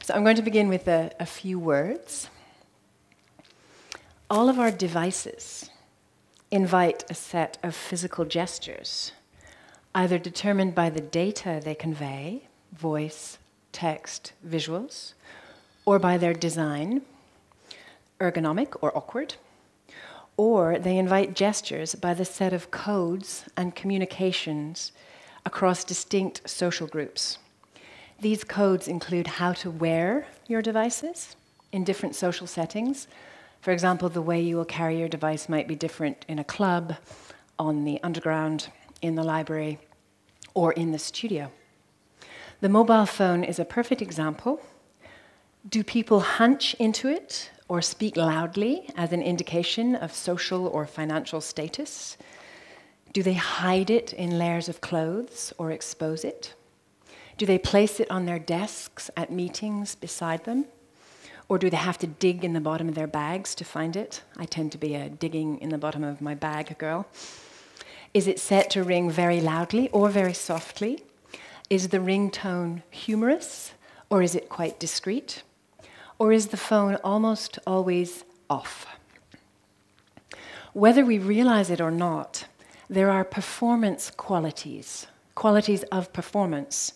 So I'm going to begin with a few words. All of our devices invite a set of physical gestures, either determined by the data they convey, voice, text, visuals, or by their design, ergonomic or awkward, or they invite gestures by the set of codes and communications across distinct social groups. These codes include how to wear your devices in different social settings. For example, the way you will carry your device might be different in a club, on the underground, in the library, or in the studio. The mobile phone is a perfect example. Do people hunch into it or speak loudly as an indication of social or financial status? Do they hide it in layers of clothes or expose it? Do they place it on their desks at meetings beside them? Or do they have to dig in the bottom of their bags to find it? I tend to be a digging in the bottom of my bag girl. Is it set to ring very loudly or very softly? Is the ringtone humorous or is it quite discreet? Or is the phone almost always off? Whether we realize it or not, there are performance qualities of performance,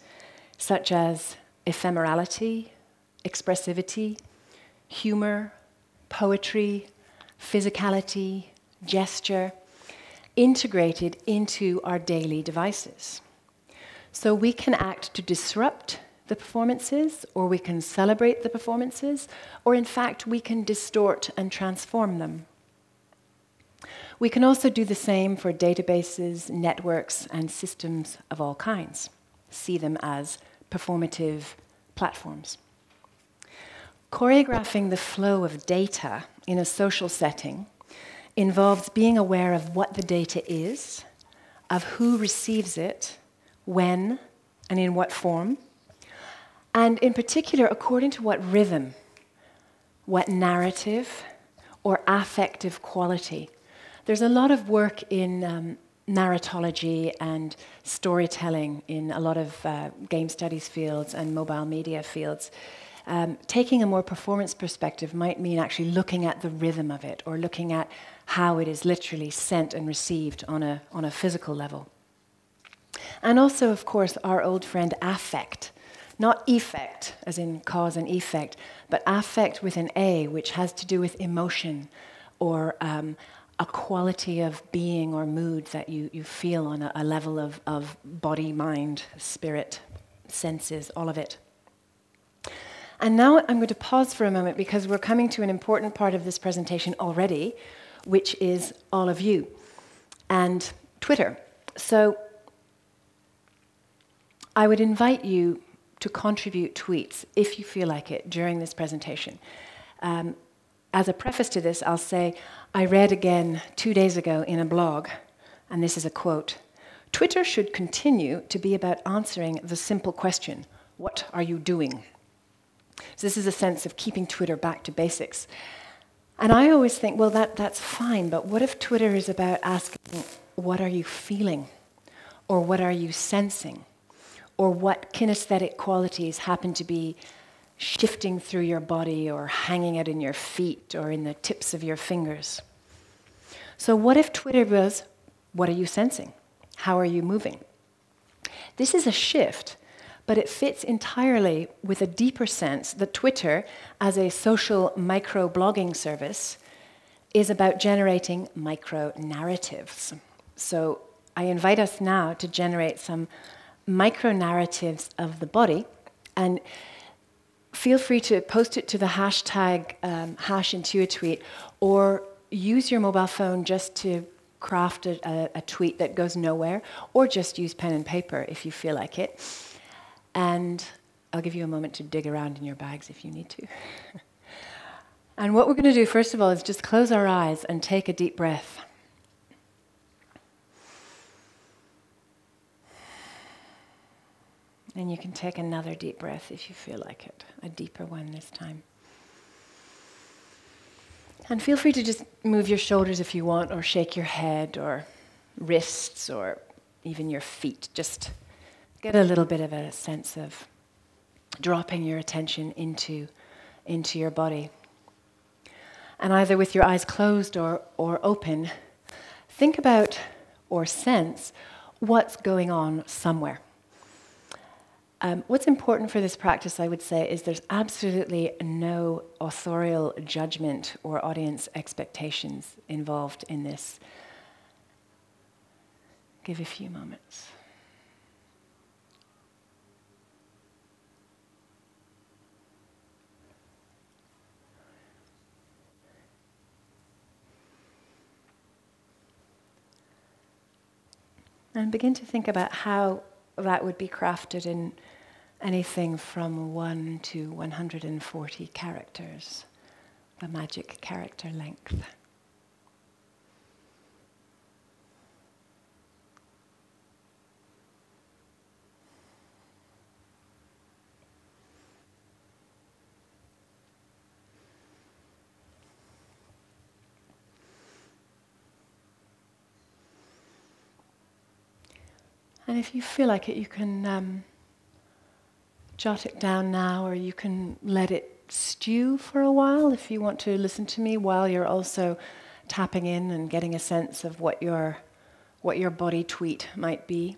such as ephemerality, expressivity, humor, poetry, physicality, gesture, integrated into our daily devices. So we can act to disrupt the performances, or we can celebrate the performances, or in fact, we can distort and transform them. We can also do the same for databases, networks, and systems of all kinds. See them as performative platforms. Choreographing the flow of data in a social setting involves being aware of what the data is, of who receives it, when, and in what form, and in particular, according to what rhythm, what narrative, or affective quality. There's a lot of work in narratology and storytelling in a lot of game studies fields and mobile media fields. Taking a more performance perspective might mean actually looking at the rhythm of it, or looking at how it is literally sent and received on a physical level. And also, of course, our old friend affect. Not effect, as in cause and effect, but affect with an A, which has to do with emotion, or a quality of being or mood that you feel on a level of body, mind, spirit, senses, all of it. And now I'm going to pause for a moment because we're coming to an important part of this presentation already, which is all of you and Twitter. So I would invite you to contribute tweets, if you feel like it, during this presentation. As a preface to this, I'll say, I read again 2 days ago in a blog, and this is a quote, "Twitter should continue to be about answering the simple question, what are you doing?" So this is a sense of keeping Twitter back to basics. And I always think, well, that's fine, but what if Twitter is about asking, what are you feeling? Or what are you sensing? Or what kinesthetic qualities happen to be shifting through your body or hanging out in your feet or in the tips of your fingers? So what if Twitter was, what are you sensing? How are you moving? This is a shift, but it fits entirely with a deeper sense that Twitter, as a social micro-blogging service, is about generating micro-narratives. So I invite us now to generate some micro-narratives of the body, and feel free to post it to the hashtag #IntuiTweet, or use your mobile phone just to craft a tweet that goes nowhere, or just use pen and paper if you feel like it. And I'll give you a moment to dig around in your bags if you need to. And what we're going to do, first of all, is just close our eyes and take a deep breath. And you can take another deep breath if you feel like it, a deeper one this time. And feel free to just move your shoulders if you want, or shake your head, or wrists, or even your feet. Just get a little bit of a sense of dropping your attention into your body. And either with your eyes closed or open, think about or sense what's going on somewhere. What's important for this practice, I would say, is there's absolutely no authorial judgment or audience expectations involved in this. Give a few moments. And begin to think about how that would be crafted in anything from 1 to 140 characters, the magic character length. And if you feel like it, you can jot it down now, or you can let it stew for a while if you want to listen to me while you're also tapping in and getting a sense of what your body tweet might be.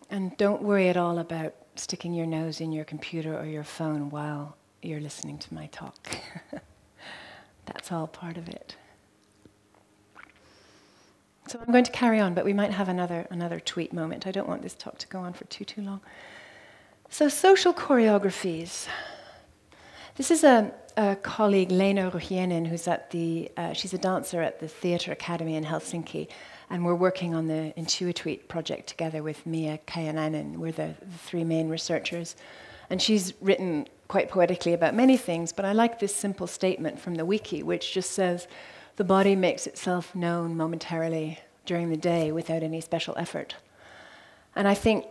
And don't worry at all about sticking your nose in your computer or your phone while you're listening to my talk. That's all part of it. So I'm going to carry on, but we might have another tweet moment. I don't want this talk to go on for too long. So social choreographies. This is a colleague, Leena Ruhienen, who's at she's a dancer at the Theatre Academy in Helsinki, and we're working on the Intuitweet project together with Mia Kajanen. We're the three main researchers. And she's written quite poetically about many things, but I like this simple statement from the wiki, which just says, the body makes itself known momentarily during the day without any special effort. And I think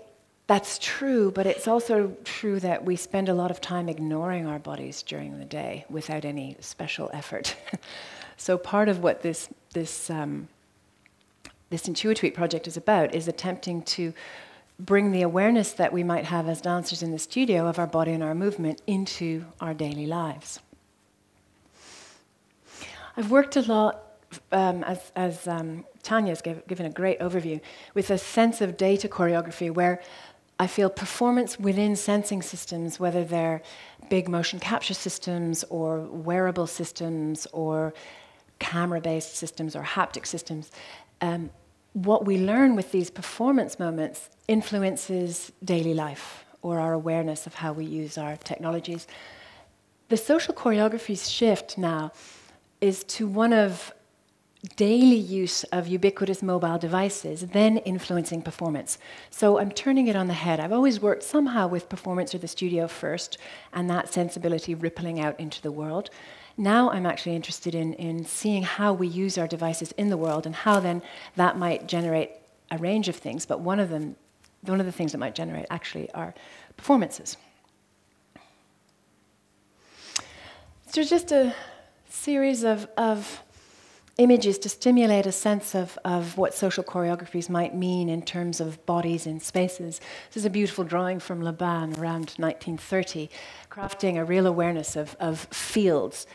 that's true, but it's also true that we spend a lot of time ignoring our bodies during the day without any special effort. So part of what this Intuitweet project is about is attempting to bring the awareness that we might have as dancers in the studio of our body and our movement into our daily lives. I've worked a lot, as Tanya's given a great overview, with a sense of data choreography where I feel performance within sensing systems, whether they're big motion capture systems or wearable systems or camera-based systems or haptic systems, what we learn with these performance moments influences daily life or our awareness of how we use our technologies. The social choreographies shift now is to one of daily use of ubiquitous mobile devices, then influencing performance. So I'm turning it on the head. I've always worked somehow with performance or the studio first, and that sensibility rippling out into the world. Now I'm actually interested in seeing how we use our devices in the world and how then that might generate a range of things, but one of the things that might generate actually are performances. So just a series of images to stimulate a sense of what social choreographies might mean in terms of bodies in spaces. This is a beautiful drawing from Laban around 1930, crafting a real awareness of fields,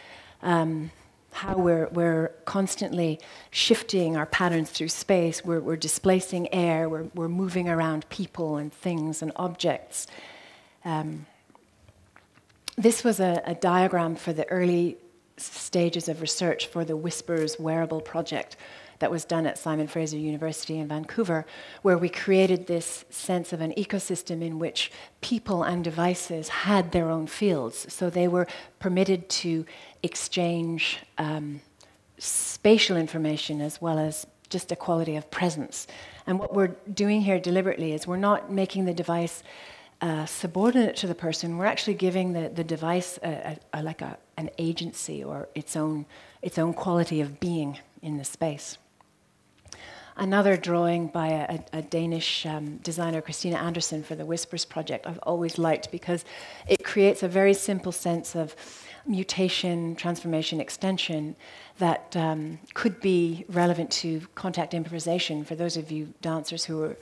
how we're constantly shifting our patterns through space, we're displacing air, we're moving around people and things and objects. This was a diagram for the early stages of research for the Whispers wearable project that was done at Simon Fraser University in Vancouver, where we created this sense of an ecosystem in which people and devices had their own fields. So they were permitted to exchange spatial information as well as just a quality of presence. And what we're doing here deliberately is we're not making the device subordinate to the person. We're actually giving the device an agency or its own quality of being in the space. Another drawing by a Danish designer, Christina Andersen, for the Whispers project, I've always liked because it creates a very simple sense of mutation, transformation, extension that could be relevant to contact improvisation for those of you dancers who are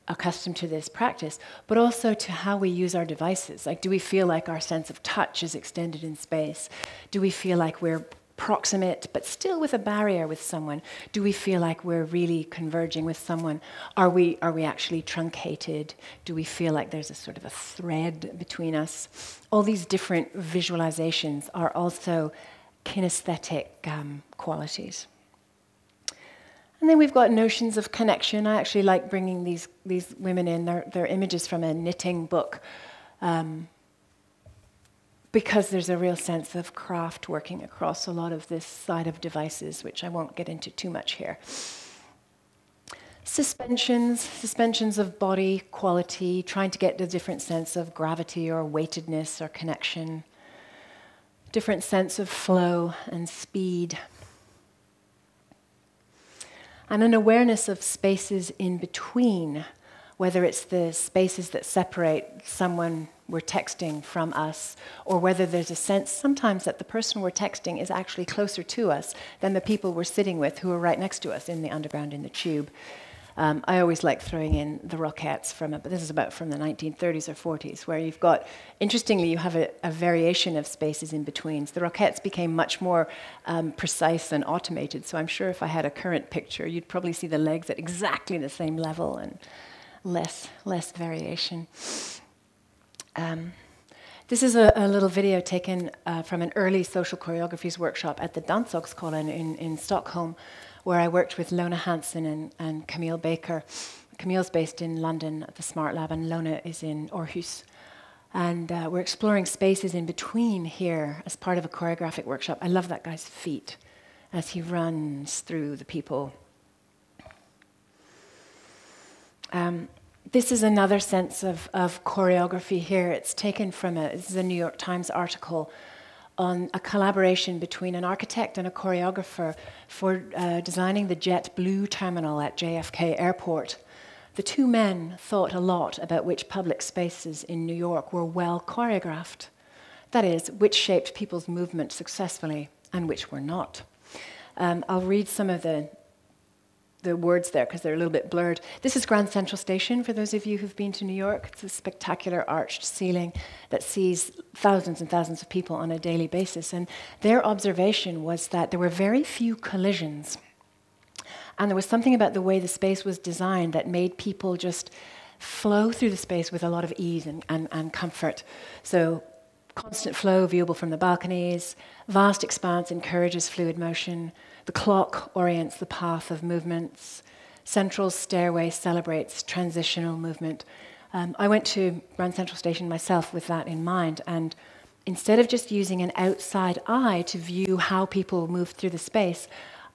accustomed to this practice, but also to how we use our devices. Like, do we feel like our sense of touch is extended in space? Do we feel like we're proximate, but still with a barrier with someone? Do we feel like we're really converging with someone? Are we actually truncated? Do we feel like there's a sort of a thread between us? All these different visualizations are also kinesthetic qualities. And then we've got notions of connection. I actually like bringing these women in. They're images from a knitting book, because there's a real sense of craft working across a lot of this side of devices, which I won't get into too much here. Suspensions of body quality, trying to get a different sense of gravity or weightedness or connection, different sense of flow and speed. And an awareness of spaces in between, whether it's the spaces that separate someone we're texting from us, or whether there's a sense sometimes that the person we're texting is actually closer to us than the people we're sitting with who are right next to us in the underground, in the tube. I always like throwing in the Rockettes but this is about from the 1930s or 40s, where you've got, interestingly, you have a variation of spaces in betweens. The Rockettes became much more precise and automated, so I'm sure if I had a current picture, you'd probably see the legs at exactly the same level and less variation. This is a little video taken from an early social choreographies workshop at the Dansögskolan in Stockholm, where I worked with Lona Hansen and Camille Baker. Camille's based in London at the Smart Lab, and Lona is in Aarhus. And we're exploring spaces in between here as part of a choreographic workshop. I love that guy's feet as he runs through the people. This is another sense of choreography here. It's taken from this is a New York Times article on a collaboration between an architect and a choreographer for designing the JetBlue terminal at JFK Airport. The two men thought a lot about which public spaces in New York were well choreographed. That is, which shaped people's movement successfully and which were not. I'll read some of the words there because they're a little bit blurred. This is Grand Central Station, for those of you who've been to New York. It's a spectacular arched ceiling that sees thousands and thousands of people on a daily basis. And their observation was that there were very few collisions. And there was something about the way the space was designed that made people just flow through the space with a lot of ease and comfort. So constant flow viewable from the balconies, vast expanse encourages fluid motion, the clock orients the path of movements, central stairway celebrates transitional movement. I went to Grand Central Station myself with that in mind, and instead of just using an outside eye to view how people moved through the space,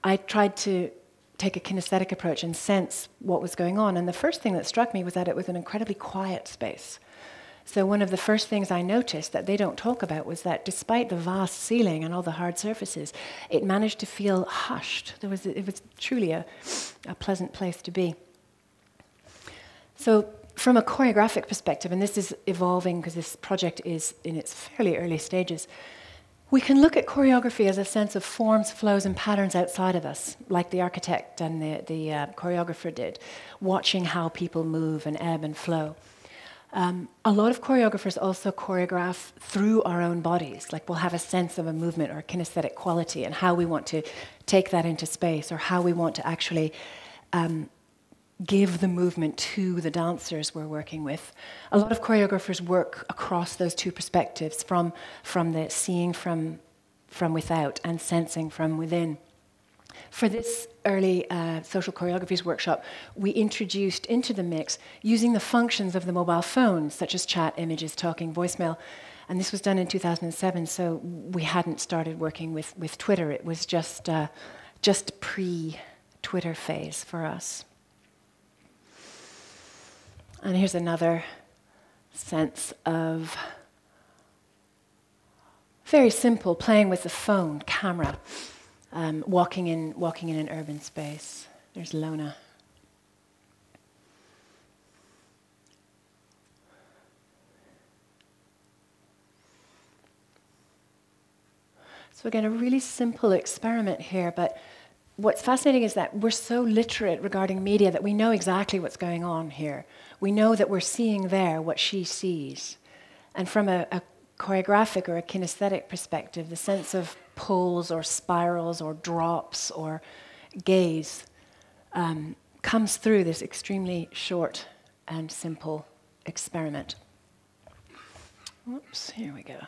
I tried to take a kinesthetic approach and sense what was going on. And the first thing that struck me was that it was an incredibly quiet space. So one of the first things I noticed that they don't talk about was that despite the vast ceiling and all the hard surfaces, it managed to feel hushed. It was truly a pleasant place to be. So from a choreographic perspective, and this is evolving because this project is in its fairly early stages, we can look at choreography as a sense of forms, flows, and patterns outside of us, like the architect and the choreographer did, watching how people move and ebb and flow. A lot of choreographers also choreograph through our own bodies. Like we'll have a sense of a movement or a kinesthetic quality and how we want to take that into space, or how we want to actually give the movement to the dancers we're working with. A lot of choreographers work across those two perspectives, from the seeing from without and sensing from within. For this early social choreographies workshop, we introduced into the mix using the functions of the mobile phone, such as chat, images, talking, voicemail. And this was done in 2007, so we hadn't started working with Twitter. It was just pre-Twitter phase for us. And here's another sense of very simple, playing with the phone, camera. Walking in an urban space. There's Lona. So again, a really simple experiment here, but what's fascinating is that we're so literate regarding media that we know exactly what's going on here. We know that we're seeing there what she sees. And from a choreographic or a kinesthetic perspective, the sense of pulls or spirals or drops or gaze comes through this extremely short and simple experiment. Whoops, here we go.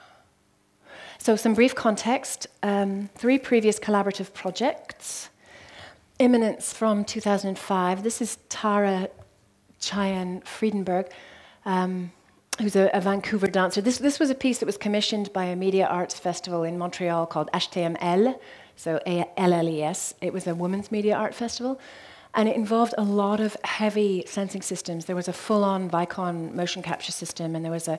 So some brief context, 3 previous collaborative projects. Imminence from 2005. This is Tara Cheyenne Friedenberg, who's a Vancouver dancer. This was a piece that was commissioned by a media arts festival in Montreal called HTML, so LLES. It was a women's media art festival. And it involved a lot of heavy sensing systems. There was a full-on Vicon motion capture system, and there was a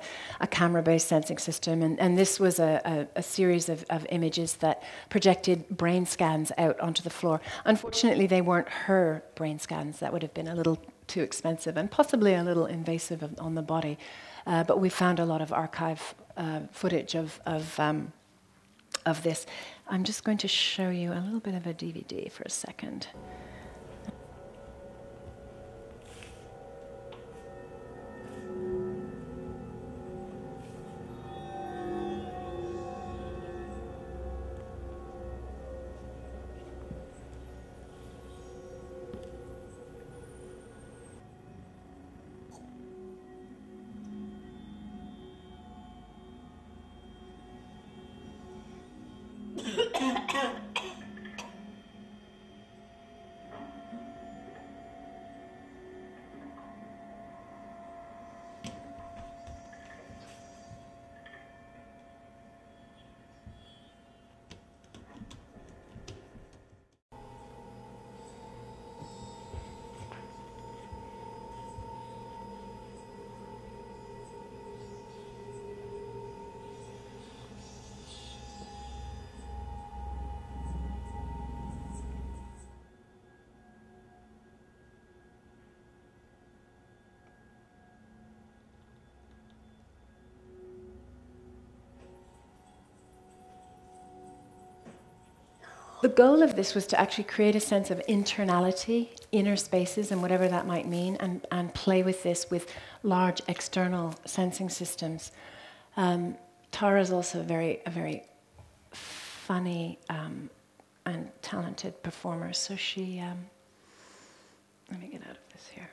camera-based sensing system. And this was a series of images that projected brain scans out onto the floor. Unfortunately, they weren't her brain scans. That would have been a little too expensive and possibly a little invasive on the body. But we found a lot of archive footage of this. I'm just going to show you a little bit of a DVD for a second. The goal of this was to actually create a sense of internality, inner spaces, and whatever that might mean, and play with this with large external sensing systems. Tara's also a very funny and talented performer, so she, let me get out of this here.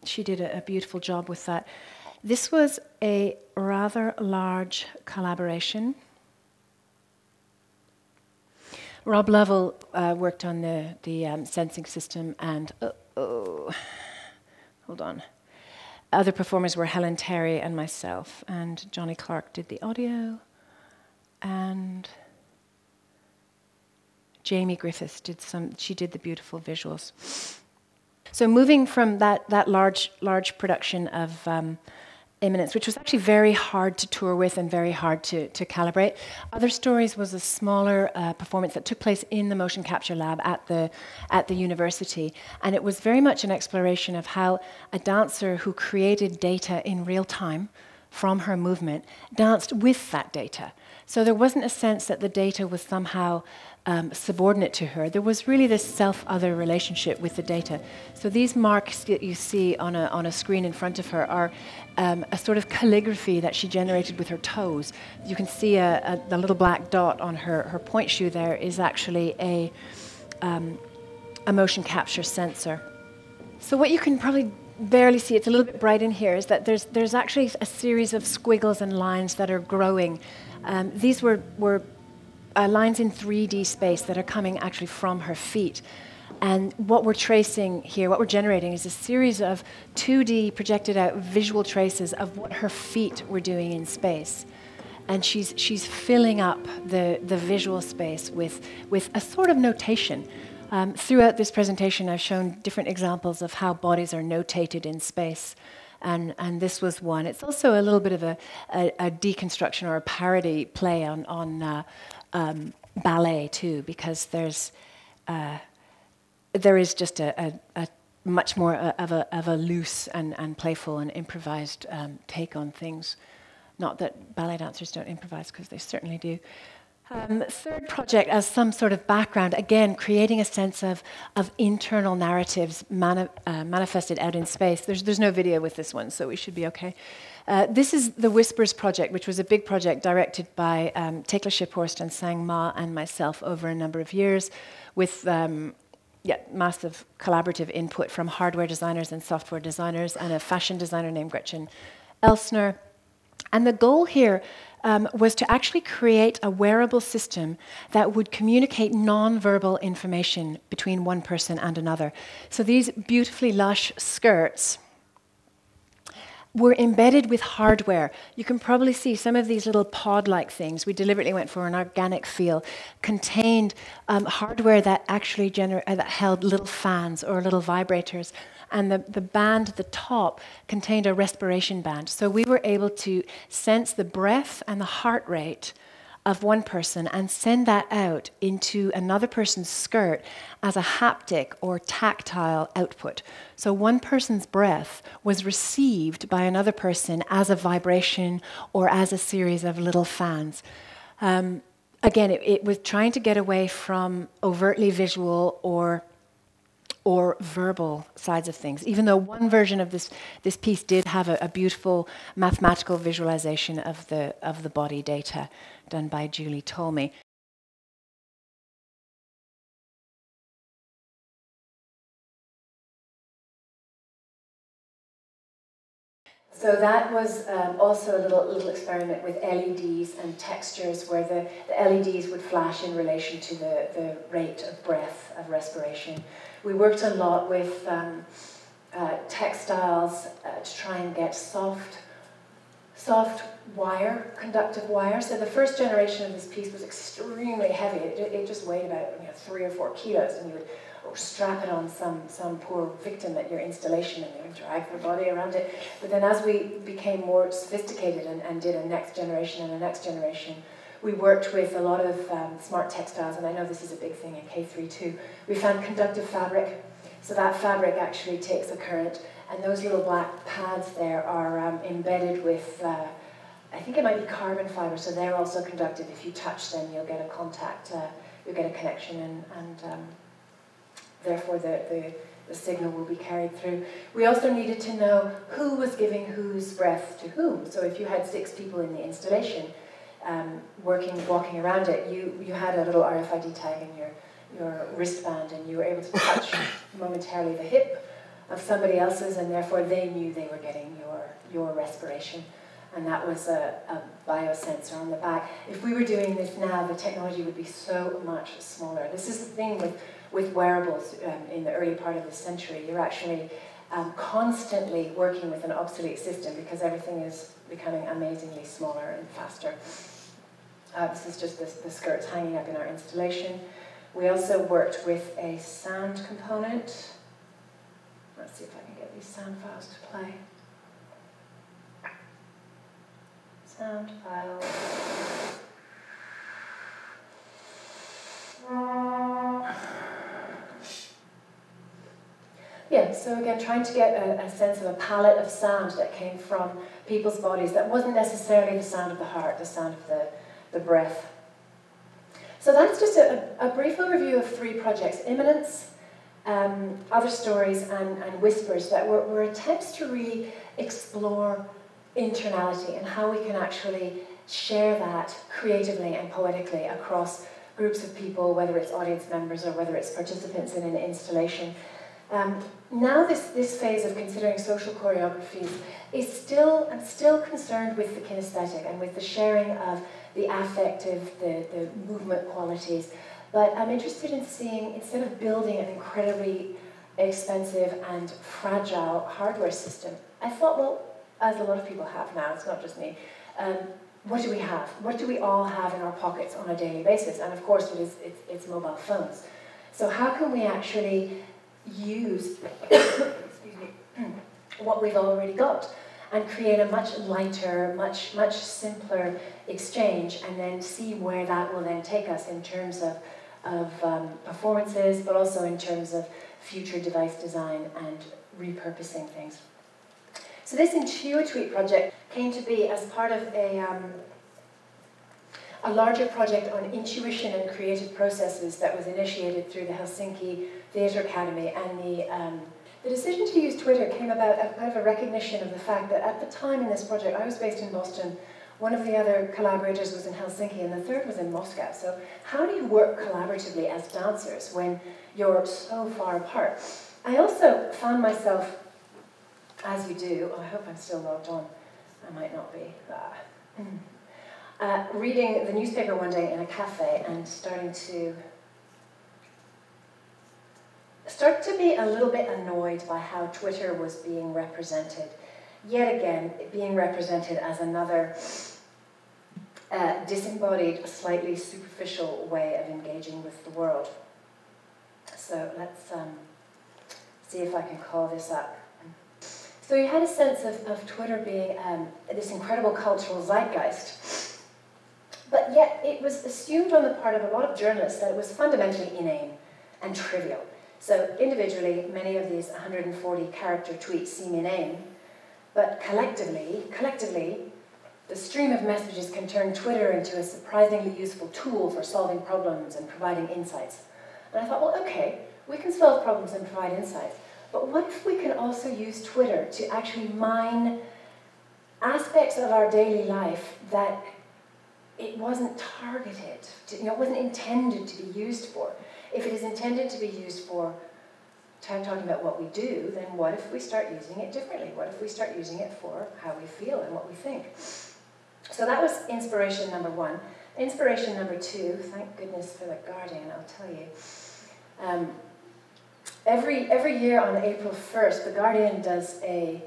She did a beautiful job with that. This was a rather large collaboration. Rob Lovell worked on the sensing system, and hold on. Other performers were Helen Terry and myself, and Johnny Clark did the audio, and Jamie Griffiths did she did the beautiful visuals. So moving from that large production of Imminence, which was actually very hard to tour with and very hard to calibrate. Other Stories was a smaller performance that took place in the motion capture lab at the university, and it was very much an exploration of how a dancer who created data in real time from her movement danced with that data. So there wasn't a sense that the data was somehow subordinate to her. There was really this self-other relationship with the data. So these marks that you see on a screen in front of her are a sort of calligraphy that she generated with her toes. You can see the little black dot on her point shoe there is actually a motion capture sensor. So what you can probably barely see, it's a little bit bright in here, is that there's actually a series of squiggles and lines that are growing. These were lines in 3D space that are coming actually from her feet. And what we're tracing here, what we're generating, is a series of 2D projected out visual traces of what her feet were doing in space. And she's filling up the visual space with a sort of notation. Throughout this presentation, I've shown different examples of how bodies are notated in space. And this was one. It's also a little bit of a deconstruction or a parody play on ballet too, because there is just a much more of a loose and playful and improvised take on things. Not that ballet dancers don't improvise, because they certainly do. Third project, as some sort of background, again, creating a sense of internal narratives manifested out in space. There's no video with this one, so we should be okay. This is the Whispers project, which was a big project directed by Tekla Shiphorst and Sang Ma and myself over a number of years, with massive collaborative input from hardware designers and software designers and a fashion designer named Gretchen Elsner. And the goal here was to actually create a wearable system that would communicate non-verbal information between one person and another. So these beautifully lush skirts were embedded with hardware. You can probably see some of these little pod-like things. We deliberately went for an organic feel, contained hardware that actually that held little fans or little vibrators. And the band at the top contained a respiration band. So we were able to sense the breath and the heart rate of one person and send that out into another person's skirt as a haptic or tactile output. So one person's breath was received by another person as a vibration or as a series of little fans. Again, it was trying to get away from overtly visual or verbal sides of things, even though one version of this piece did have a beautiful mathematical visualization of the body data done by Julie Tolmie. So that was also a little experiment with LEDs and textures, where the LEDs would flash in relation to the rate of breath, of respiration. We worked a lot with textiles to try and get soft wire, conductive wire. So the first generation of this piece was extremely heavy. It just weighed about 3 or 4 kilos, and you would strap it on some poor victim at your installation, and you would drag their body around it. But then as we became more sophisticated and did a next generation and a next generation, we worked with a lot of smart textiles, and I know this is a big thing in K3 too. We found conductive fabric, so that fabric actually takes a current, and those little black pads there are embedded with, I think it might be carbon fiber, so they're also conductive. If you touch them, you'll get a contact, you'll get a connection, and therefore the signal will be carried through. We also needed to know who was giving whose breath to whom. So if you had 6 people in the installation, walking around it, you had a little RFID tag in your wristband, and you were able to touch momentarily the hip of somebody else's, and therefore they knew they were getting your respiration. And that was a biosensor on the back. If we were doing this now, the technology would be so much smaller. This is the thing with wearables in the early part of the century. You're actually constantly working with an obsolete system because everything is becoming amazingly smaller and faster. This is just the skirts hanging up in our installation. We also worked with a sound component. Let's see if I can get these sound files to play. Sound files. Yeah, so again, trying to get a sense of a palette of sound that came from people's bodies that wasn't necessarily the sound of the heart, the sound of the breath. So that's just a brief overview of 3 projects: Imminence, Other Stories, and Whispers, that were attempts to really explore internality and how we can actually share that creatively and poetically across groups of people, whether it's audience members or whether it's participants in an installation. Now this phase of considering social choreographies I'm still concerned with the kinesthetic and with the sharing of the affective, the movement qualities. But I'm interested in seeing, instead of building an incredibly expensive and fragile hardware system, I thought, well, as a lot of people have now, it's not just me, what do we have? What do we all have in our pockets on a daily basis? And of course it's mobile phones. So how can we actually use what we've already got and create a much lighter, much simpler exchange, and then see where that will then take us in terms of performances, but also in terms of future device design and repurposing things. So this Intuitweet project came to be as part of a a larger project on intuition and creative processes that was initiated through the Helsinki Theatre Academy, and the decision to use Twitter came about out of a recognition of the fact that at the time in this project, I was based in Boston, one of the other collaborators was in Helsinki, and the third was in Moscow. So how do you work collaboratively as dancers when you're so far apart? I also found myself, as you do, I hope I'm still logged on, I might not be, reading the newspaper one day in a cafe and starting to be a little bit annoyed by how Twitter was being represented. Yet again, being represented as another disembodied, slightly superficial way of engaging with the world. So let's see if I can call this up. So you had a sense of Twitter being this incredible cultural zeitgeist, but yet it was assumed on the part of a lot of journalists that it was fundamentally inane and trivial. So individually, many of these 140 character tweets seem inane, but collectively, the stream of messages can turn Twitter into a surprisingly useful tool for solving problems and providing insights. And I thought, well, okay, we can solve problems and provide insights, but what if we can also use Twitter to actually mine aspects of our daily life that it wasn't targeted, it wasn't intended to be used for. If it is intended to be used for talking about what we do, then what if we start using it differently? What if we start using it for how we feel and what we think? So that was inspiration number one. Inspiration number two, thank goodness for The Guardian, I'll tell you. Every year on April 1st, The Guardian does a,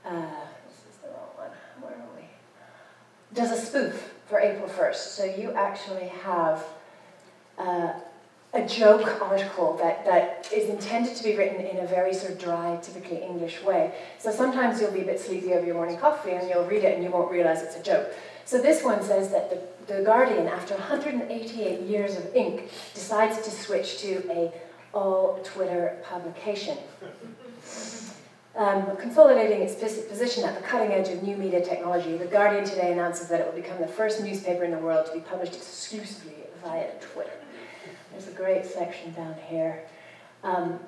this is the wrong one, where are we? Does a spoof for April 1st. So you actually have a joke article that is intended to be written in a very sort of dry, typically English way. So sometimes you'll be a bit sleepy over your morning coffee and you'll read it and you won't realize it's a joke. So this one says that the Guardian, after 188 years of ink, decides to switch to a all-Twitter publication. Consolidating its position at the cutting edge of new media technology, The Guardian today announces that it will become the first newspaper in the world to be published exclusively via Twitter. There's a great section down here. A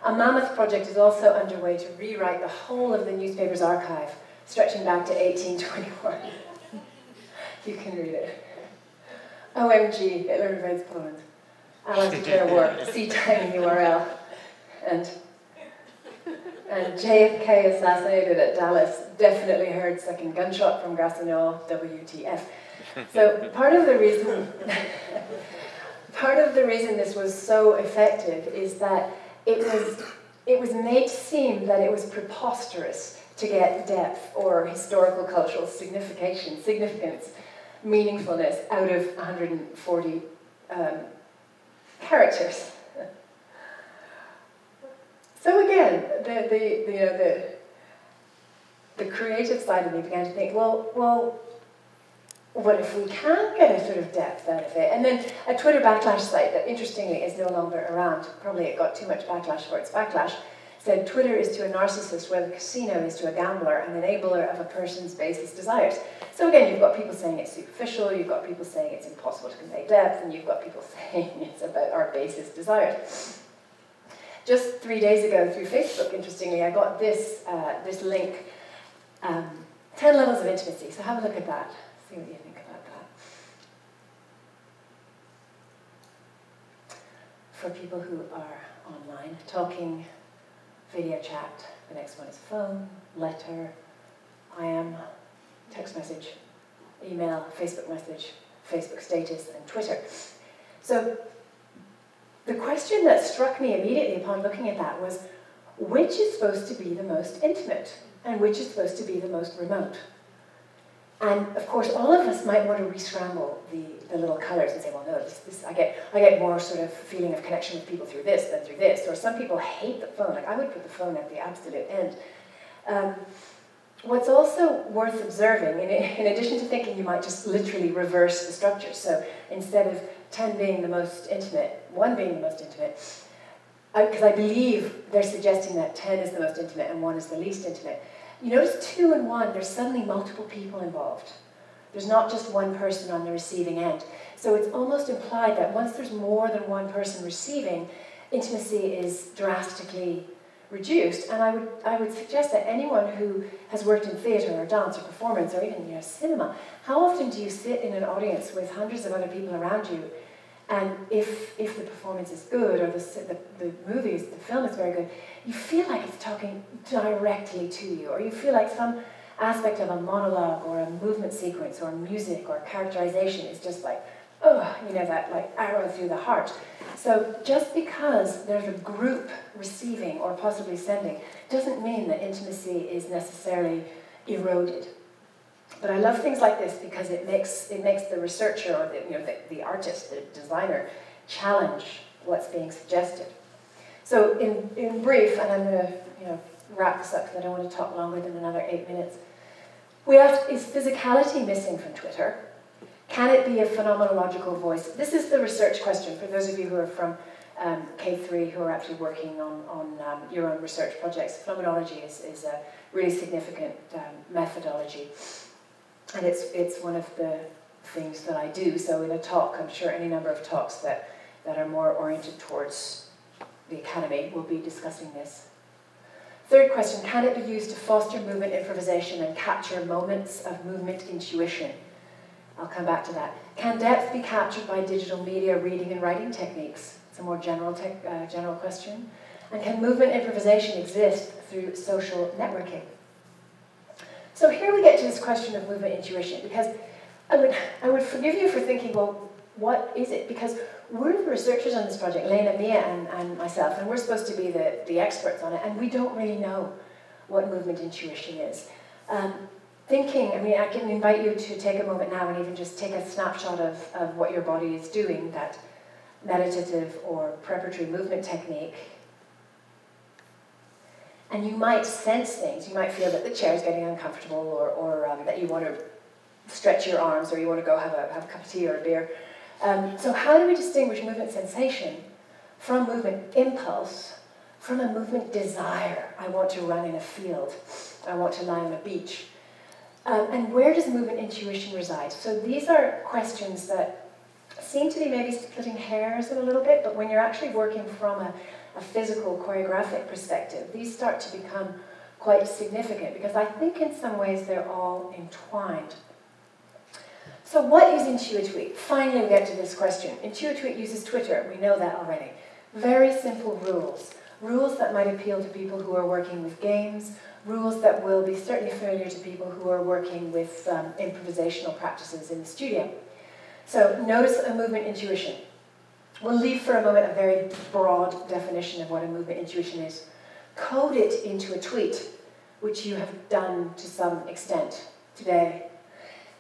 mammoth project is also underway to rewrite the whole of the newspaper's archive, stretching back to 1821. You can read it. OMG, Hitler invades Poland. Allies declare war, see tiny URL. And JFK assassinated at Dallas, definitely heard second gunshot from Grassenol, WTF. So part of the reason this was so effective is that it was made to seem that it was preposterous to get depth or historical cultural significance, meaningfulness out of 140 characters. So again, the creative side of me began to think, well, what if we can get a sort of depth out of it? And then a Twitter backlash site that, interestingly, is no longer around, probably it got too much backlash for its backlash, said Twitter is to a narcissist what the casino is to a gambler, an enabler of a person's basest desires. So again, you've got people saying it's superficial, you've got people saying it's impossible to convey depth, and you've got people saying it's about our basest desires. Just 3 days ago through Facebook, interestingly, I got this link, 10 levels of intimacy. So have a look at that. See what you think about that. For people who are online, talking, video chat, the next one is phone, letter, IM, text message, email, Facebook message, Facebook status, and Twitter. So the question that struck me immediately upon looking at that was, which is supposed to be the most intimate and which is supposed to be the most remote? And of course, all of us might want to re-scramble the little colors and say, well, no, I get more sort of feeling of connection with people through this than through this. Or some people hate the phone. Like I would put the phone at the absolute end. What's also worth observing, in addition to thinking you might just literally reverse the structure, so instead of 10 being the most intimate, 1 being the most intimate, because I believe they're suggesting that 10 is the most intimate and 1 is the least intimate. You notice 2 and 1, there's suddenly multiple people involved. There's not just one person on the receiving end. So it's almost implied that once there's more than one person receiving, intimacy is drastically reduced. And I would suggest that anyone who has worked in theatre or dance or performance or even cinema, how often do you sit in an audience with hundreds of other people around you, and if the performance is good or the film is very good, you feel like it's talking directly to you, or you feel like some aspect of a monologue or a movement sequence or music or characterization is just like, oh, that like arrow through the heart. So just because there's a group receiving or possibly sending doesn't mean that intimacy is necessarily eroded. But I love things like this because it makes the researcher or the artist, the designer, challenge what's being suggested. So in brief, and I'm going to wrap this up because I don't want to talk longer than another 8 minutes. We asked, is physicality missing from Twitter? Can it be a phenomenological voice? This is the research question for those of you who are from K3 who are actually working on your own research projects. Phenomenology is a really significant methodology. And it's one of the things that I do. So in a talk, I'm sure any number of talks that are more oriented towards the academy will be discussing this. Third question, can it be used to foster movement improvisation and capture moments of movement intuition? I'll come back to that. Can depth be captured by digital media, reading and writing techniques? It's a more general question. And can movement improvisation exist through social networking? So here we get to this question of movement intuition, because I would forgive you for thinking, well, what is it? Because we're the researchers on this project, Lena, Mia, and myself, and we're supposed to be the experts on it, and we don't really know what movement intuition is. I can invite you to take a moment now and even just take a snapshot of what your body is doing, that meditative or preparatory movement technique. And you might sense things. You might feel that the chair is getting uncomfortable, or that you want to stretch your arms, or you want to go have a cup of tea or a beer. So how do we distinguish movement sensation from movement impulse, from a movement desire? I want to run in a field. I want to lie on a beach. And where does movement intuition reside? So these are questions that seem to be maybe splitting hairs a little bit, but when you're actually working from a physical choreographic perspective, these start to become quite significant, because I think in some ways they're all entwined. So what is Intuitweet? Finally we get to this question. Intuitweet uses Twitter, we know that already. Very simple rules. Rules that might appeal to people who are working with games, rules that will be certainly familiar to people who are working with improvisational practices in the studio. So notice a movement intuition. We'll leave for a moment a very broad definition of what a movement intuition is. Code it into a tweet, which you have done to some extent today.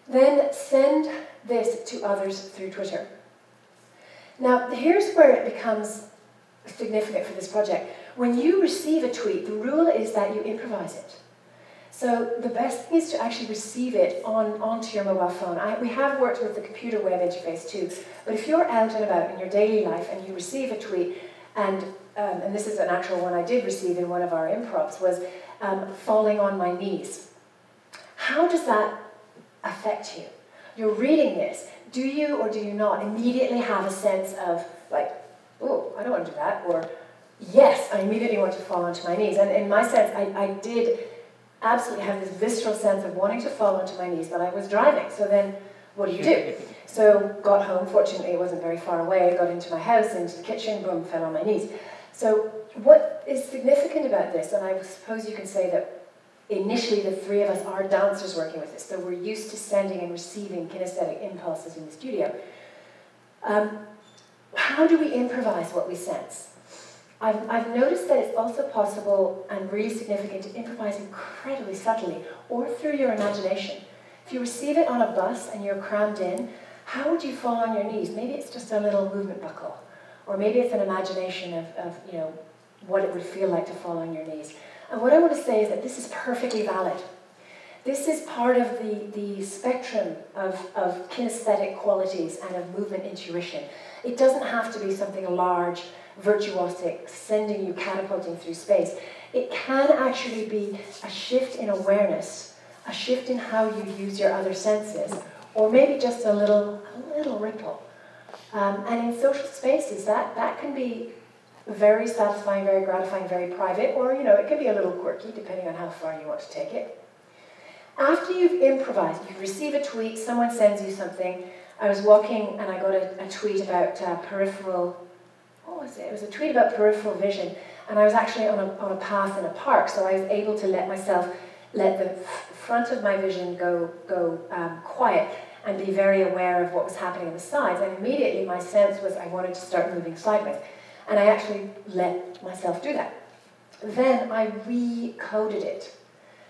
Then send this to others through Twitter. Now, here's where it becomes significant for this project. When you receive a tweet, the rule is that you improvise it. So the best thing is to actually receive it onto your mobile phone. We have worked with the computer web interface too, but if you're out and about in your daily life and you receive a tweet, and this is an actual one I did receive in one of our improvs, was falling on my knees. How does that affect you? You're reading this. Do you or do you not immediately have a sense of like, oh, I don't want to do that, or yes, I immediately want to fall onto my knees? And in my sense, I did absolutely have this visceral sense of wanting to fall onto my knees, but I was driving. So then, what do you do? So got home, fortunately it wasn't very far away, got into my house, into the kitchen, boom, fell on my knees. So what is significant about this, and I suppose you can say that initially the three of us are dancers working with this, so we're used to sending and receiving kinesthetic impulses in the studio. How do we improvise what we sense? I've noticed that it's also possible and really significant to improvise incredibly subtly or through your imagination. If you receive it on a bus and you're crammed in, how would you fall on your knees? Maybe it's just a little movement buckle, or maybe it's an imagination of what it would feel like to fall on your knees. And what I want to say is that this is perfectly valid. This is part of the spectrum of kinesthetic qualities and of movement intuition. It doesn't have to be something large, virtuosic, sending you catapulting through space. It can actually be a shift in awareness, a shift in how you use your other senses, or maybe just a little ripple. And in social spaces, that can be very satisfying, very gratifying, very private, or it can be a little quirky, depending on how far you want to take it. After you've improvised, you receive a tweet, someone sends you something. I was walking and I got a tweet about peripheral, what was it? It was a tweet about peripheral vision, and I was actually on a path in a park, so I was able to let the front of my vision go quiet and be very aware of what was happening on the sides, and immediately my sense was I wanted to start moving sideways. And I actually let myself do that. Then I recoded it.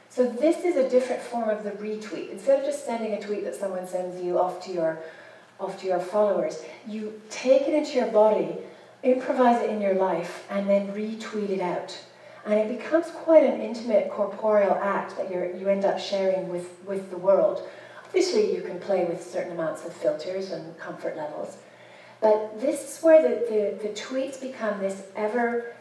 So this is a different form of the retweet. Instead of just sending a tweet that someone sends you off to your followers, you take it into your body, improvise it in your life, and then retweet it out. And it becomes quite an intimate corporeal act that you end up sharing with the world. Obviously, you can play with certain amounts of filters and comfort levels. But this is where the tweets become this ever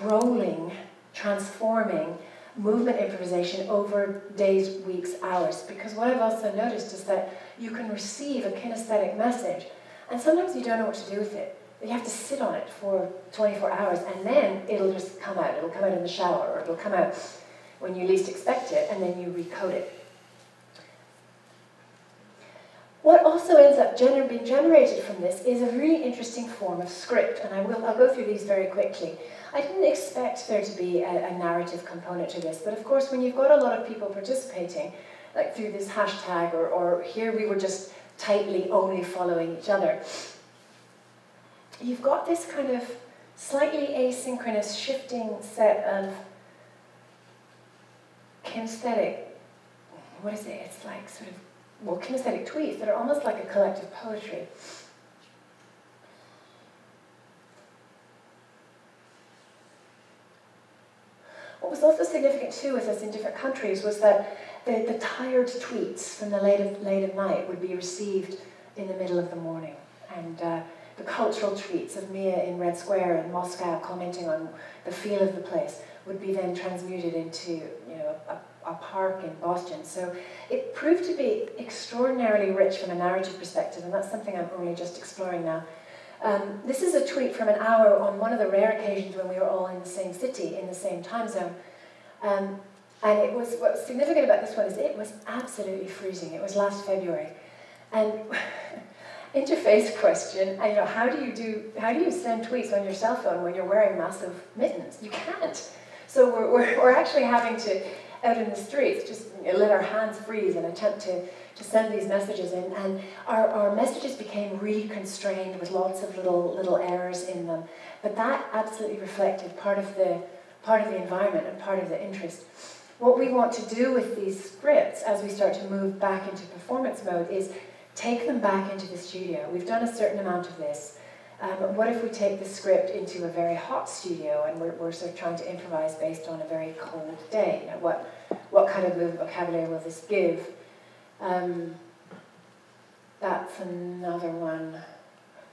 rolling, transforming movement improvisation over days, weeks, hours. Because what I've also noticed is that you can receive a kinesthetic message, and sometimes you don't know what to do with it. You have to sit on it for 24 hours, and then it'll just come out. It'll come out in the shower, or it'll come out when you least expect it, and then you recode it. What also ends up being generated from this is a really interesting form of script, and I'll go through these very quickly. I didn't expect there to be a narrative component to this, but of course when you've got a lot of people participating, like through this hashtag, or here we were just tightly only following each other, you've got this kind of slightly asynchronous shifting set of kinesthetic, what is it? It's like sort of, well, kinesthetic tweets that are almost like a collective poetry. What was also significant too with us in different countries was that the tired tweets from the late of night would be received in the middle of the morning. And the cultural tweets of Mia in Red Square in Moscow commenting on the feel of the place would be then transmuted into a park in Boston. So it proved to be extraordinarily rich from a narrative perspective, and that's something I'm only just exploring now. This is a tweet from an hour on one of the rare occasions when we were all in the same city, in the same time zone. And what's significant about this one is it was absolutely freezing. It was last February. And interface question, how do you send tweets on your cell phone when you're wearing massive mittens? You can't. So we're actually having to, out in the streets, just let our hands freeze and attempt to send these messages in. And our messages became really constrained with lots of little errors in them. But that absolutely reflected part of the environment and part of the interest. What we want to do with these scripts as we start to move back into performance mode is take them back into the studio. We've done a certain amount of this. What if we take the script into a very hot studio and we're sort of trying to improvise based on a very cold day? What kind of movement vocabulary will this give? That's another one.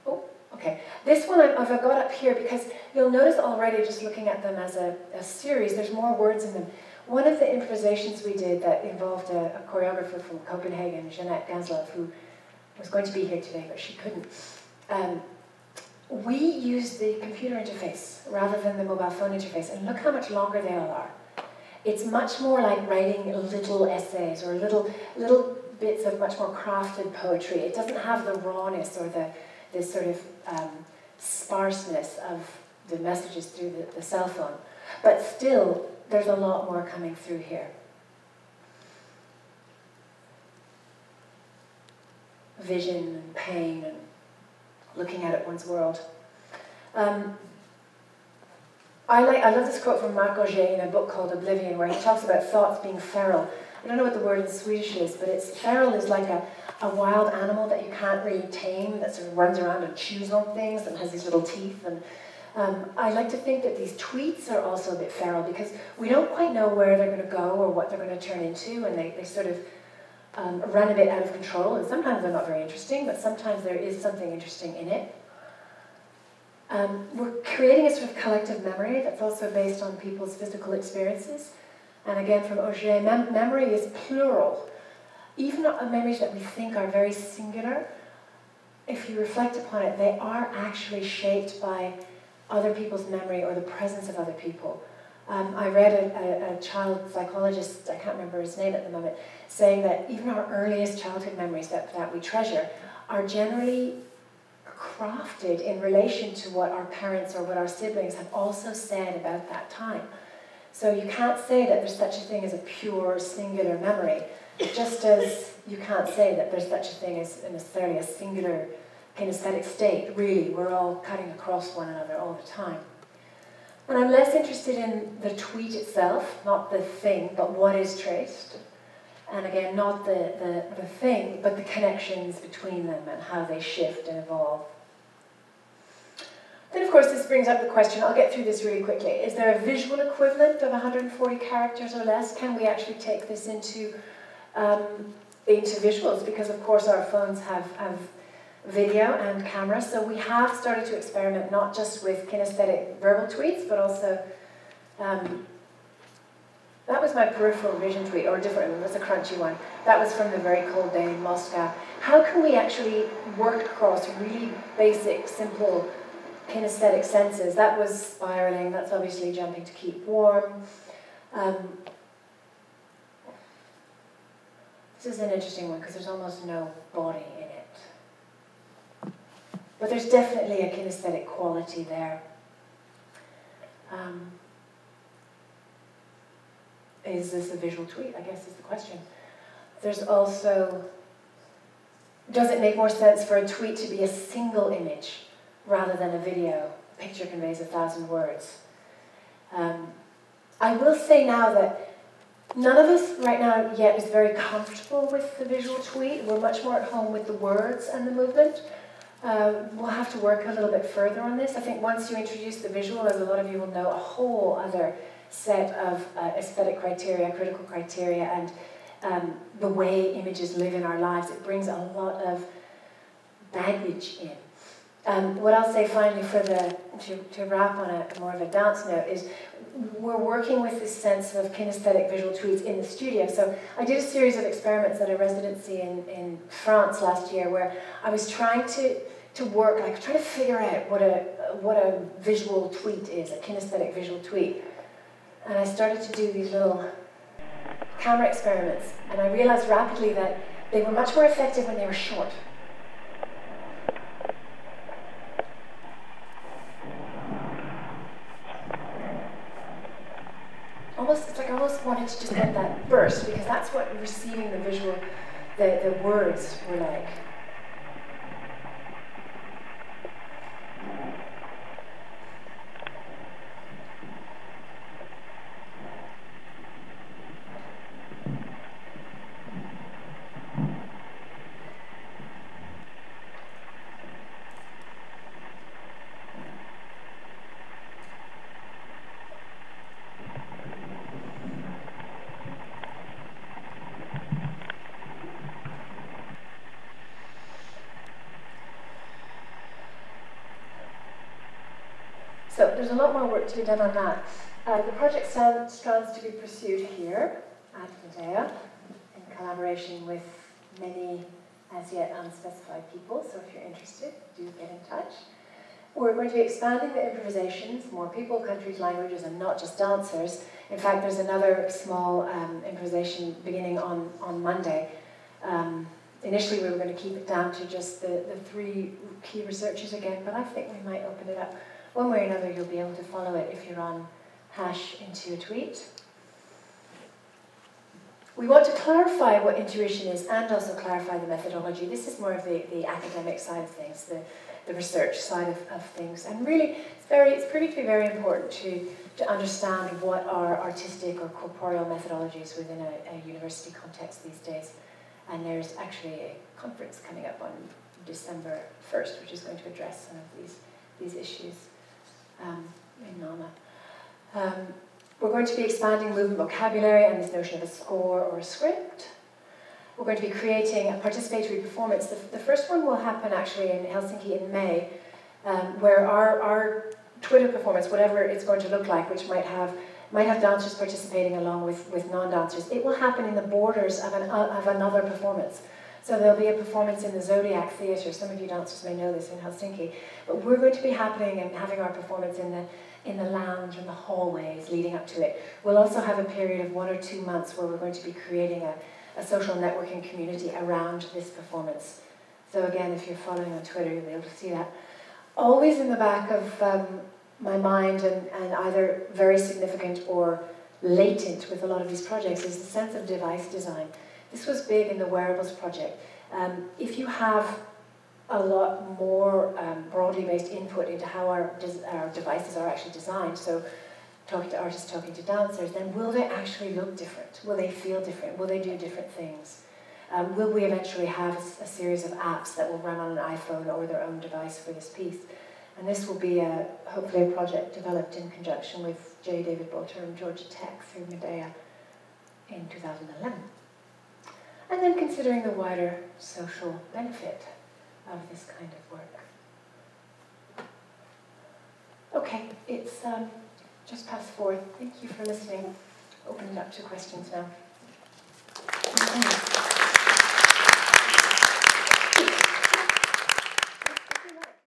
Oh, okay. This one I've got up here because you'll notice already just looking at them as a series, there's more words in them. One of the improvisations we did that involved a choreographer from Copenhagen, Jeanette Ganslov, who was going to be here today, but she couldn't. We used the computer interface rather than the mobile phone interface, and look how much longer they all are. It's much more like writing little essays or little bits of much more crafted poetry. It doesn't have the rawness or this sort of sparseness of the messages through the cell phone. But still, there's a lot more coming through here. Vision and pain and looking out at one's world. I love this quote from Marc Auger in a book called Oblivion, where he talks about thoughts being feral. I don't know what the word in Swedish is, but feral is like a wild animal that you can't really tame, that sort of runs around and chews on things and has these little teeth. And I like to think that these tweets are also a bit feral because we don't quite know where they're going to go or what they're going to turn into, and they sort of run a bit out of control, and sometimes they're not very interesting, but sometimes there is something interesting in it. We're creating a sort of collective memory that's also based on people's physical experiences. And again, from Auger, memory is plural. even memories that we think are very singular, if you reflect upon it, they are actually shaped by other people's memory or the presence of other people. I read a child psychologist, I can't remember his name at the moment, saying that even our earliest childhood memories that we treasure are generally crafted in relation to what our parents or what our siblings have also said about that time. So you can't say that there's such a thing as a pure, singular memory, just as you can't say that there's such a thing as necessarily a singular kinesthetic state. Really, we're all cutting across one another all the time. And I'm less interested in the tweet itself, not the thing, but what is traced. And again, not the thing, but the connections between them and how they shift and evolve. Then, of course, this brings up the question, I'll get through this really quickly, is there a visual equivalent of 140 characters or less? Can we actually take this into visuals? Because, of course, our phones have video and camera, so we have started to experiment not just with kinesthetic verbal tweets, but also, that was my peripheral vision tweet, or a different one, it was a crunchy one. That was from the very cold day in Moscow. How can we actually work across really basic, simple kinesthetic senses? That was spiraling, that's obviously jumping to keep warm. This is an interesting one because there's almost no body in it. But there's definitely a kinesthetic quality there. Is this a visual tweet, I guess is the question. There's also, does it make more sense for a tweet to be a single image rather than a video? A picture conveys 1,000 words. I will say now that none of us right now yet is very comfortable with the visual tweet. We're much more at home with the words and the movement. We'll have to work a little bit further on this. I think once you introduce the visual, as a lot of you will know, a whole other set of aesthetic criteria, critical criteria, and the way images live in our lives, it brings a lot of baggage in. What I'll say finally to wrap on a more of a dance note is we're working with this sense of kinesthetic visual tweets in the studio. So I did a series of experiments at a residency in France last year where I was trying to work, like trying to figure out what a visual tweet is, a kinesthetic visual tweet. And I started to do these little camera experiments, and I realized rapidly that they were much more effective when they were short. It's like I almost wanted to just get that burst, because that's what receiving the visual, the words were like. So there's a lot more work to be done on that. The project stands to be pursued here at Medea in collaboration with many as yet unspecified people, so if you're interested, do get in touch. We're going to be expanding the improvisations, more people, countries, languages, and not just dancers. In fact, there's another small improvisation beginning on Monday. Initially, we were going to keep it down to just the 3 key researchers again, but I think we might open it up. One way or another, you'll be able to follow it if you're on #into a tweet. We want to clarify what intuition is and also clarify the methodology. This is more of the academic side of things, the research side of things. And really, it's proving to be very important to understand what are artistic or corporeal methodologies within a university context these days. And there's actually a conference coming up on December 1st, which is going to address some of these issues in NAMA. We're going to be expanding movement vocabulary and this notion of a score or a script. We're going to be creating a participatory performance. The first one will happen actually in Helsinki in May, where our Twitter performance, whatever it's going to look like, which might have might have dancers participating along with non-dancers. It will happen in the borders of another performance. So there'll be a performance in the Zodiac Theatre. Some of you dancers may know this in Helsinki. But we're going to be happening and having our performance in the lounge and the hallways leading up to it. We'll also have a period of 1 or 2 months where we're going to be creating a social networking community around this performance. So again, if you're following on Twitter, you'll be able to see that. Always in the back of my mind, and either very significant or latent with a lot of these projects, is the sense of device design. This was big in the wearables project. If you have a lot more broadly based input into how our devices are actually designed, so talking to artists, talking to dancers, then will they actually look different? Will they feel different? Will they do different things? Will we eventually have a series of apps that will run on an iPhone or their own device for this piece? And this will be hopefully a project developed in conjunction with J. David Bolter and Georgia Tech through Medea in 2011. And then considering the wider social benefit of this kind of work. Okay, it's just past 4. Thank you for listening. Open it up to questions now.